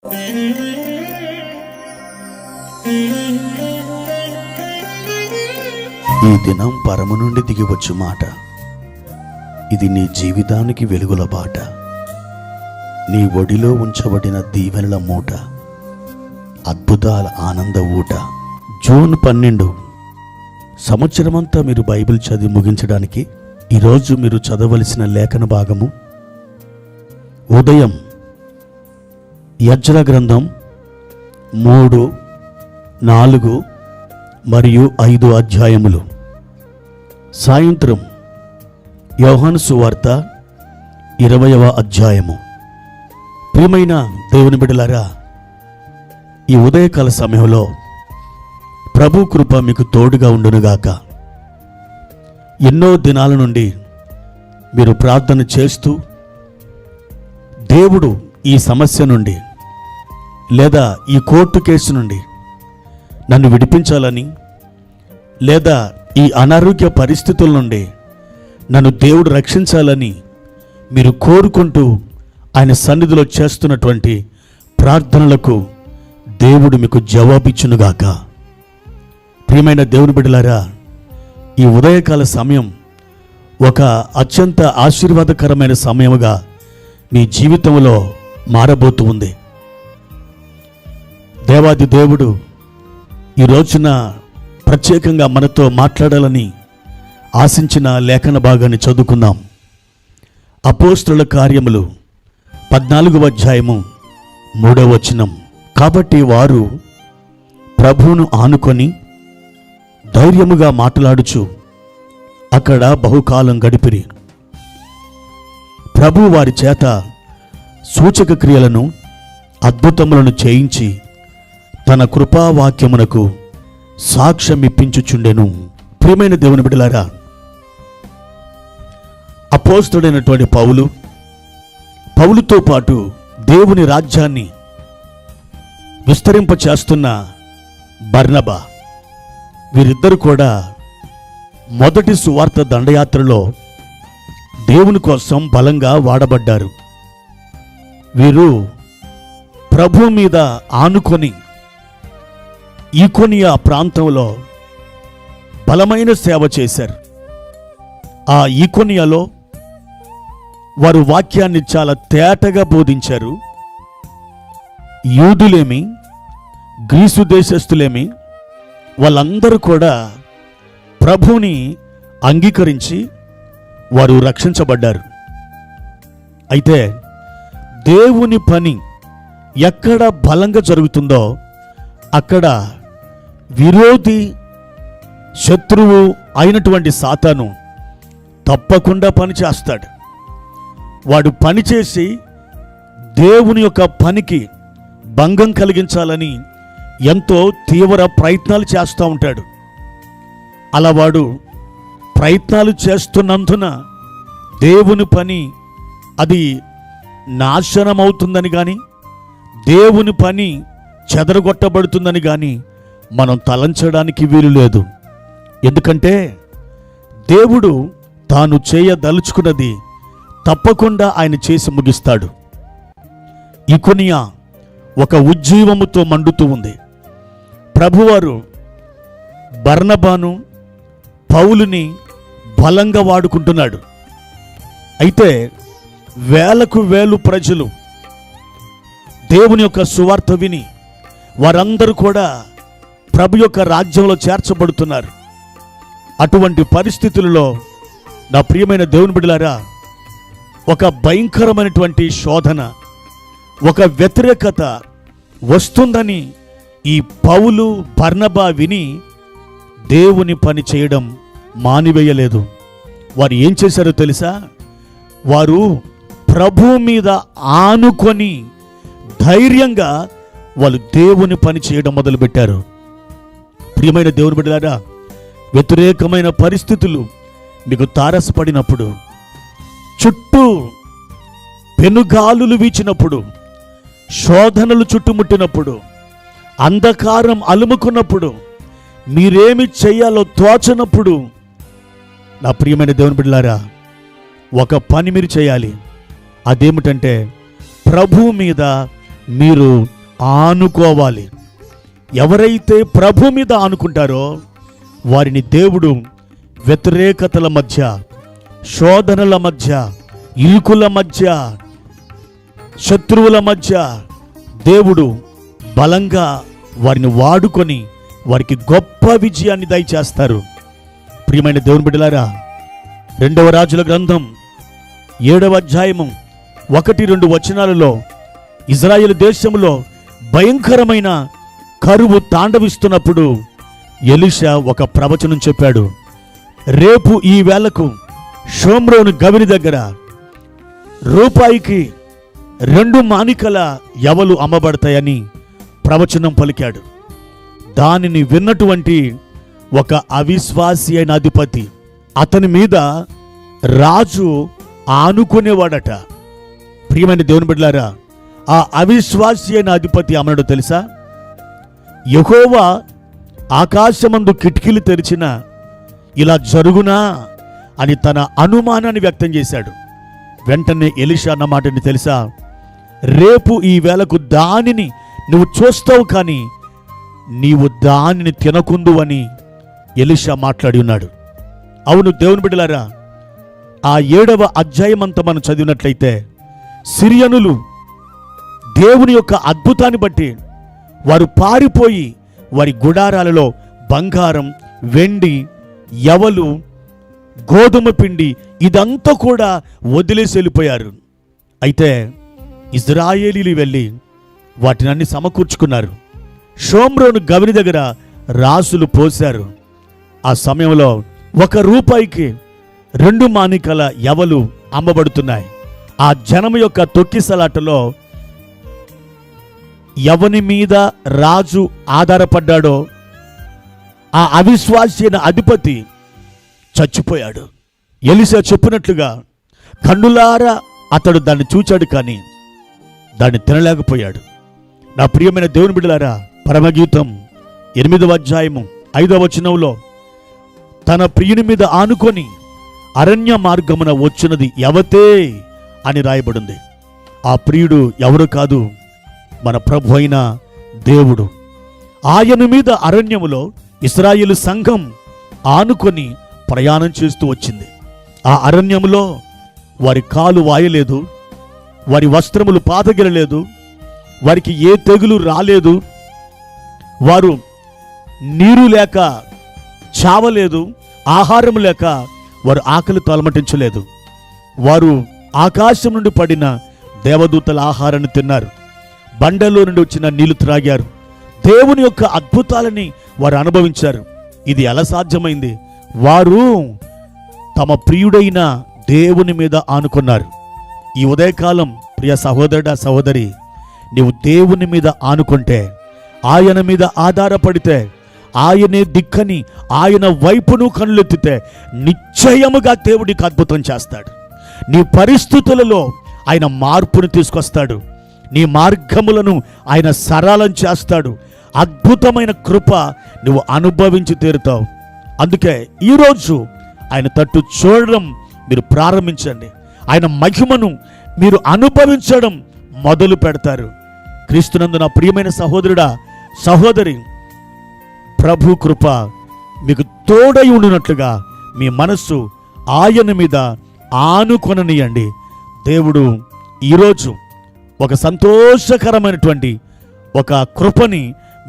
ఈ దినం పరము నుండి దిగివచ్చు మాట. ఇది నీ జీవితానికి వెలుగుల బాట. నీ ఒడిలో ఉంచబడిన దీవెనల మూట, అద్భుతాల ఆనంద ఊట. జూన్ 12 సంవత్సరమంతా మీరు బైబిల్ చదివి ముగించడానికి ఈరోజు మీరు చదవలసిన లేఖన భాగము ఉదయం యెజ్రా గ్రంథం 3, 4 మరియు 5 అధ్యాయములు. సాయంత్రం యోహాను సువార్త 20వ అధ్యాయము. ప్రియమైన దేవుని బిడ్డలారా, ఈ ఉదయకాల సమయంలో ప్రభు కృప మీకు తోడుగా ఉండునుగాక. ఎన్నో దినాల నుండి మీరు ప్రార్థన చేస్తూ దేవుడు ఈ సమస్య నుండి లేదా ఈ కోర్టు కేసు నుండి నన్ను విడిపించాలని, లేదా ఈ అనారోగ్య పరిస్థితుల నుండి నన్ను దేవుడు రక్షించాలని మీరు కోరుకుంటూ ఆయన సన్నిధిలో చేస్తున్నటువంటి ప్రార్థనలకు దేవుడు మీకు జవాబిచ్చునుగాక. ప్రియమైన దేవుని బిడ్డలారా, ఈ ఉదయకాల సమయం ఒక అత్యంత ఆశీర్వాదకరమైన సమయముగా మీ జీవితంలో మారబోతూ ఉంది. దేవాది దేవుడు ఈ రోజున ప్రత్యేకంగా మనతో మాట్లాడాలని ఆశించిన లేఖన భాగాన్ని చదువుకుందాం. అపోస్తలుల కార్యములు 14వ అధ్యాయము 3వ వచనం. కాబట్టి వారు ప్రభువును ఆనుకొని ధైర్యముగా మాట్లాడుచు అక్కడ బహుకాలం గడిపిరి. ప్రభు వారి చేత సూచక క్రియలను అద్భుతములను చేయించి తన కృపావాక్యమునకు సాక్ష్యమిప్పించుచుండెను. ప్రియమైన దేవుని బిడ్డలారా, అపోస్తలుడైనటువంటి పౌలుతో పాటు దేవుని రాజ్యాన్ని విస్తరింప చేస్తున్న బర్నబా, వీరిద్దరు కూడా మొదటి సువార్త దండయాత్రలో దేవుని కోసం బలంగా వాడబడ్డారు. వీరు ప్రభు మీద ఆనుకొని ఈకొనియా ప్రాంతంలో బలమైన సేవ చేశారు. ఆ ఈకొనియాలో వారు వాక్యాన్ని చాలా తేటగా బోధించారు. యూదులేమి, గ్రీసు దేశస్థులేమి, వాళ్ళందరూ కూడా ప్రభువుని అంగీకరించి వారు రక్షించబడ్డారు. అయితే దేవుని పని ఎక్కడ బలంగా జరుగుతుందో అక్కడ విరోధి, శత్రువు అయినటువంటి సాతాను తప్పకుండా పనిచేస్తాడు. వాడు పనిచేసి దేవుని యొక్క పనికి భంగం కలిగించాలని ఎంతో తీవ్ర ప్రయత్నాలు చేస్తూ ఉంటాడు. అలా వాడు ప్రయత్నాలు చేస్తున్నందున దేవుని పని అది నాశనమవుతుందని కానీ, దేవుని పని చెదరగొట్టబడుతుందని కానీ మనం తలంచడానికి వీలు లేదు. ఎందుకంటే దేవుడు తాను చేయదలుచుకున్నది తప్పకుండా ఆయన చేసి ముగిస్తాడు. ఈకొనియా ఒక ఉజ్జీవముతో మండుతూ ఉంది. ప్రభువారు బర్నబాను, పౌలుని బలంగా వాడుకుంటున్నాడు. అయితే వేలకు వేలు ప్రజలు దేవుని యొక్క సువార్త విని వారందరూ కూడా ప్రభు యొక్క రాజ్యంలో చేర్చబడుతున్నారు. అటువంటి పరిస్థితులలో నా ప్రియమైన దేవుని బిడ్డలారా, ఒక భయంకరమైనటువంటి శోధన, ఒక వ్యతిరేకత వస్తుందని ఈ పౌలు, బర్నబా విని దేవుని పని చేయడం మానివేయలేదు. వారు ఏం చేశారో తెలుసా? వారు ప్రభు మీద ఆనుకొని ధైర్యంగా వాళ్ళు దేవుని పని చేయడం మొదలుపెట్టారు. ప్రియమైన దేవుని బిడ్డలారా, వ్యతిరేకమైన పరిస్థితులు మీకు తారసపడినప్పుడు, చుట్టూ పెనుగాలులు వీచినప్పుడు, శోధనలు చుట్టుముట్టినప్పుడు, అంధకారం అలుముకున్నప్పుడు, మీరేమి చేయాలో తోచనప్పుడు, నా ప్రియమైన దేవుని బిడ్డలారా, ఒక పని మీరు చేయాలి. అదేమిటంటే ప్రభు మీద మీరు ఆనుకోవాలి. ఎవరైతే ప్రభు మీద ఆనుకుంటారో వారిని దేవుడు వ్యతిరేకతల మధ్య, శోధనల మధ్య, ఇరుకుల మధ్య, శత్రువుల మధ్య దేవుడు బలంగా వారిని వాడుకొని వారికి గొప్ప విజయాన్ని దయచేస్తారు. ప్రియమైన దేవుని బిడ్డలారా, 2వ రాజుల గ్రంథం 7వ అధ్యాయము 1-2 వచనాలలో ఇజ్రాయేలు దేశంలో భయంకరమైన కరువు తాండవిస్తున్నప్పుడు ఎలీషా ఒక ప్రవచనం చెప్పాడు. రేపు ఈ వేళకు షోమ్రోను గవిని దగ్గర రూపాయికి 2 మానికల యవలు అమ్మబడతాయని ప్రవచనం పలికాడు. దానిని విన్నటువంటి ఒక అవిశ్వాసి అయిన అధిపతి, అతని మీద రాజు ఆనుకునేవాడట. ప్రియమైన దేవుని బిడ్డలారా, ఆ అవిశ్వాసి అయిన అధిపతి అమనడు తెలుసా? యెహోవా ఆకాశమందు కిటికీలు తెరిచిన ఇలా జరుగునా అని తన అనుమానాన్ని వ్యక్తం చేశాడు. వెంటనే ఎలీషా అన్న మాటని తెలుసా? రేపు ఈ వేళకు దానిని నువ్వు చూస్తావు, కానీ నీవు దానిని తినకుందు అని ఎలీషా మాట్లాడి ఉన్నాడు. అవును దేవుని బిడ్డలారా, ఆ 7వ అధ్యాయమంతా మనం చదివినట్లయితే సిరియనులు దేవుని యొక్క అద్భుతాన్ని బట్టి వారు పారిపోయి వారి గుడారాలలో బంగారం, వెండి, యవలు, గోధుమ పిండి ఇదంతా కూడా వదిలేసి వెళ్ళిపోయారు. అయితే ఇజ్రాయేలీలు వెళ్ళి వాటిని అన్ని సమకూర్చుకున్నారు. షోమ్రోను గవిని దగ్గర రాసులు పోశారు. ఆ సమయంలో 1 రూపాయికి 2 మానికల యవలు అమ్మబడుతున్నాయి. ఆ జనం యొక్క తొక్కిసలాటలో ఎవని మీద రాజు ఆధారపడ్డాడో ఆ అవిశ్వాసి అయిన అధిపతి చచ్చిపోయాడు. ఎలీషా చెప్పినట్లుగా కన్నులారా అతడు దాన్ని చూచాడు, కానీ దాన్ని తినలేకపోయాడు. నా ప్రియమైన దేవుని బిడ్డలారా, పరమగీతం 8వ అధ్యాయము 5వ వచనంలో తన ప్రియుని మీద ఆనుకొని అరణ్య మార్గమున వచ్చినది యవతే అని రాయబడింది. ఆ ప్రియుడు ఎవరు కాదు, మన ప్రభు అయిన దేవుడు. ఆయన మీద అరణ్యములో ఇశ్రాయేలు సంఘం ఆనుకొని ప్రయాణం చేస్తూ వచ్చింది. ఆ అరణ్యములో వారి కాలు వాయలేదు, వారి వస్త్రములు పాతగిరలేదు, వారికి ఏ తెగులు రాలేదు, వారు నీరు లేక చావలేదు, ఆహారం లేక వారు ఆకలి తలమటించలేదు. వారు ఆకాశం నుండి పడిన దేవదూతల ఆహారాన్ని తిన్నారు, బండలో నుండి వచ్చిన నీళ్లు త్రాగారు. దేవుని యొక్క అద్భుతాలని వారు అనుభవించారు. ఇది ఎలా సాధ్యమైంది? వారు తమ ప్రియుడైన దేవుని మీద ఆనుకున్నారు. ఈ ఉదయకాలం ప్రియ సహోదరుడా, సహోదరి, నీవు దేవుని మీద ఆనుకుంటే, ఆయన మీద ఆధారపడితే, ఆయనే దిక్కని ఆయన వైపును కనులెత్తితే నిశ్చయముగా దేవుడికి అద్భుతం చేస్తాడు. నీ పరిస్థితులలో ఆయన మార్పును తీసుకొస్తాడు. నీ మార్గములను ఆయన సరళం చేస్తాడు. అద్భుతమైన కృప నువ్వు అనుభవించి తీరుతావు. అందుకే ఈరోజు ఆయన తట్టు చూడడం మీరు ప్రారంభించండి. ఆయన మహిమను మీరు అనుభవించడం మొదలు పెడతారు. క్రీస్తునందు నా ప్రియమైన సహోదరుడా, సహోదరి, ప్రభు కృప మీకు తోడై ఉండినట్లుగా మీ మనస్సు ఆయన మీద ఆనుకొననియండి. దేవుడు ఈరోజు ఒక సంతోషకరమైనటువంటి ఒక కృపని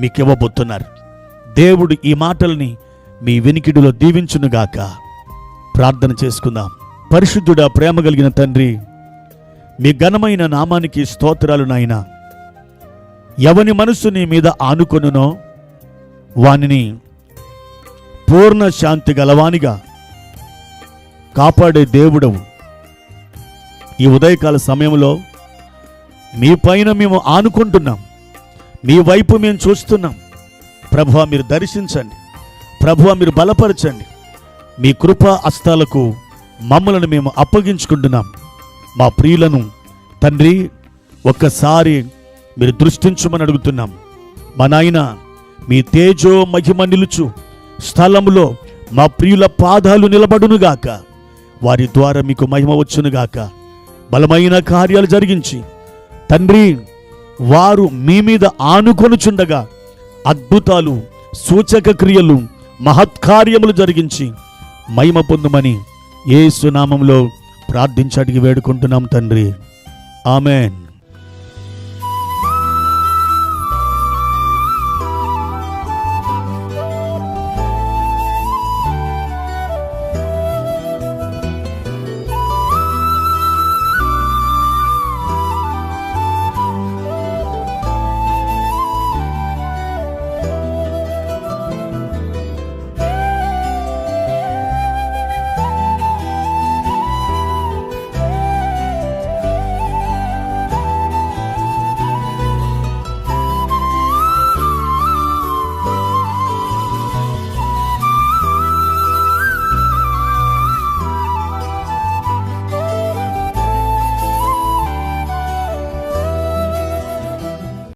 మీకు ఇవ్వబోతున్నారు. దేవుడు ఈ మాటల్ని మీ వినికిడిలో దీవించునుగాక. ప్రార్థన చేసుకుందాం. పరిశుద్ధుడా, ప్రేమ కలిగిన తండ్రి, మీ ఘనమైన నామానికి స్తోత్రాలు నాయనా. ఎవని మనస్సు నీ మీద ఆనుకొనునో వానిని పూర్ణ శాంతి గలవానిగా కాపాడే దేవుడవు. ఈ ఉదయకాల సమయంలో మీ పైన మేము ఆనుకుంటున్నాం, మీ వైపు మేము చూస్తున్నాం. ప్రభువా, మీరు దర్శించండి. ప్రభువా, మీరు బలపరచండి. మీ కృపా హస్తాలకు మమ్మలను మేము అప్పగించుకుంటున్నాం. మా ప్రియులను తండ్రి ఒక్కసారి మీరు దృష్టించమని అడుగుతున్నాం. మా నాయన, మీ తేజో మహిమ నిలుచు స్థలములో మా ప్రియుల పాదాలు నిలబడునుగాక. వారి ద్వారా మీకు మహిమ వచ్చునుగాక. బలమైన కార్యాలు జరిగించి తండ్రి వారు మీ మీద ఆనుకొనుచుండగా అద్భుతాలు, సూచక క్రియలు, మహత్కార్యములు జరిగించి మహిమ పొందుమని యేసు నామములో ప్రార్థించి అడిగి వేడుకుంటున్నాం తండ్రి. ఆమెన్.